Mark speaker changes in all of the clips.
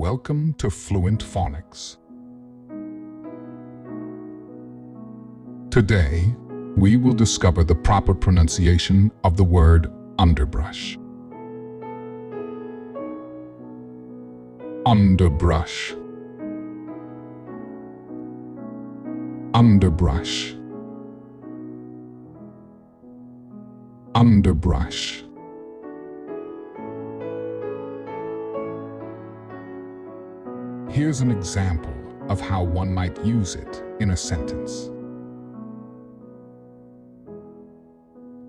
Speaker 1: Welcome to Fluent Phonics. Today, we will discover the proper pronunciation of the word underbrush. Underbrush. Underbrush. Underbrush. Here's an example of how one might use it in a sentence.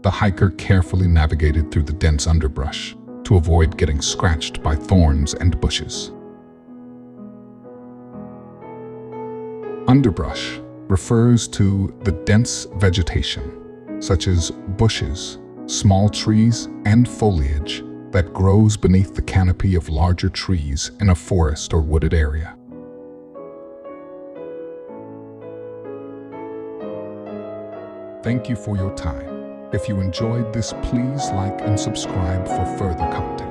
Speaker 1: The hiker carefully navigated through the dense underbrush to avoid getting scratched by thorns and bushes. Underbrush refers to the dense vegetation, such as bushes, small trees, and foliage that grows beneath the canopy of larger trees in a forest or wooded area. Thank you for your time. If you enjoyed this, please like and subscribe for further content.